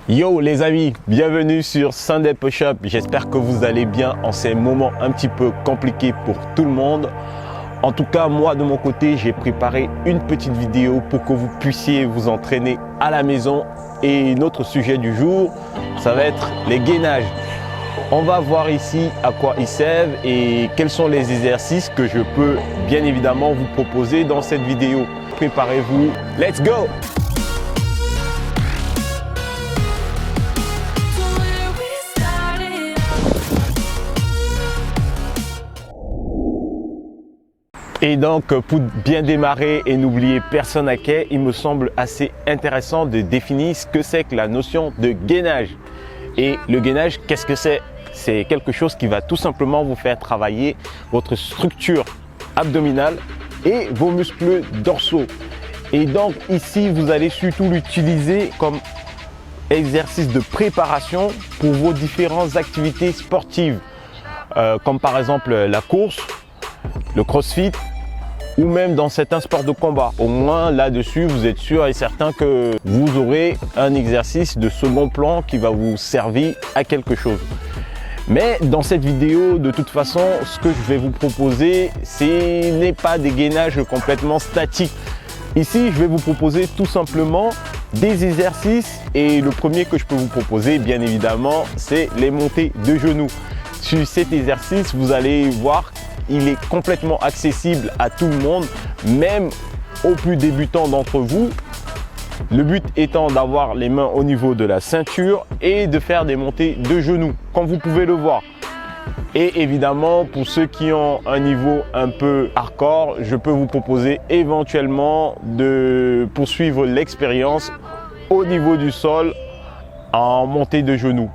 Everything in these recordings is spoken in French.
Yo les amis, bienvenue sur Sunday Push-Up. J'espère que vous allez bien en ces moments un petit peu compliqués pour tout le monde. En tout cas, moi de mon côté, j'ai préparé une petite vidéo pour que vous puissiez vous entraîner à la maison. Et notre sujet du jour, ça va être les gainages. On va voir ici à quoi ils servent et quels sont les exercices que je peux bien évidemment vous proposer dans cette vidéo. Préparez-vous, let's go! Et donc pour bien démarrer et n'oublier personne à quai, il me semble assez intéressant de définir ce que c'est que la notion de gainage. Et le gainage, qu'est-ce que c'est? C'est quelque chose qui va tout simplement vous faire travailler votre structure abdominale et vos muscles dorsaux. Et donc ici, vous allez surtout l'utiliser comme exercice de préparation pour vos différentes activités sportives, comme par exemple la course, le crossfit ou même dans certains sports de combat. Au moins là-dessus, vous êtes sûr et certain que vous aurez un exercice de second plan qui va vous servir à quelque chose. Mais dans cette vidéo, de toute façon, ce que je vais vous proposer, ce n'est pas des gainages complètement statiques. Ici, je vais vous proposer tout simplement des exercices et le premier que je peux vous proposer, bien évidemment, c'est les montées de genoux. Sur cet exercice, vous allez voir, il est complètement accessible à tout le monde, même aux plus débutants d'entre vous. Le but étant d'avoir les mains au niveau de la ceinture et de faire des montées de genoux, comme vous pouvez le voir. Et évidemment, pour ceux qui ont un niveau un peu hardcore, je peux vous proposer éventuellement de poursuivre l'expérience au niveau du sol en montée de genoux.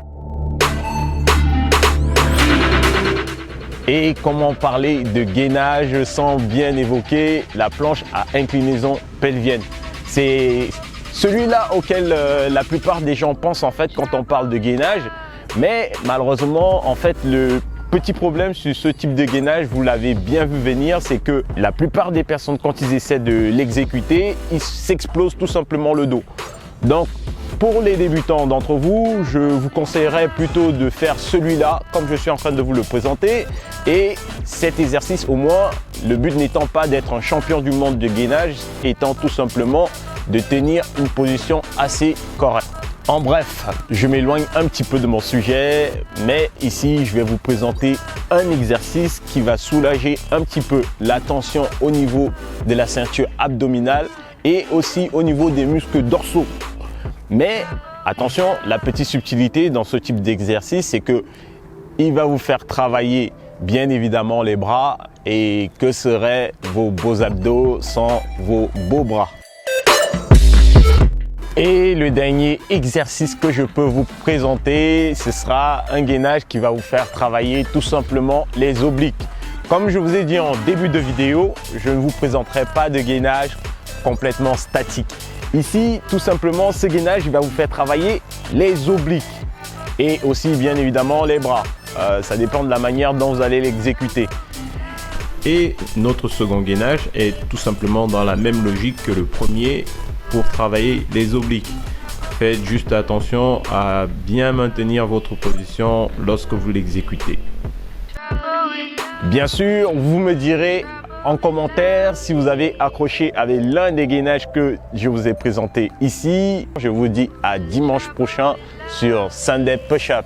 Et comment parler de gainage sans bien évoquer la planche à inclinaison pelvienne? C'est celui-là auquel la plupart des gens pensent en fait quand on parle de gainage. Mais malheureusement, en fait, le petit problème sur ce type de gainage, vous l'avez bien vu venir, c'est que la plupart des personnes, quand ils essaient de l'exécuter, ils s'explosent tout simplement le dos. Donc, pour les débutants d'entre vous, je vous conseillerais plutôt de faire celui-là comme je suis en train de vous le présenter. Et cet exercice, au moins, le but n'étant pas d'être un champion du monde de gainage, étant tout simplement de tenir une position assez correcte. En bref, je m'éloigne un petit peu de mon sujet, mais ici, je vais vous présenter un exercice qui va soulager un petit peu la tension au niveau de la ceinture abdominale et aussi au niveau des muscles dorsaux. Mais attention, la petite subtilité dans ce type d'exercice, c'est que il va vous faire travailler bien évidemment les bras. Et que seraient vos beaux abdos sans vos beaux bras? Et le dernier exercice que je peux vous présenter, ce sera un gainage qui va vous faire travailler tout simplement les obliques. Comme je vous ai dit en début de vidéo, je ne vous présenterai pas de gainage complètement statique. Ici, tout simplement, ce gainage va vous faire travailler les obliques et aussi bien évidemment les bras. Ça dépend de la manière dont vous allez l'exécuter. Et notre second gainage est tout simplement dans la même logique que le premier pour travailler les obliques. Faites juste attention à bien maintenir votre position lorsque vous l'exécutez. Bien sûr, vous me direz en commentaire si vous avez accroché avec l'un des gainages que je vous ai présenté ici. Je vous dis à dimanche prochain sur Sunday Push-Up.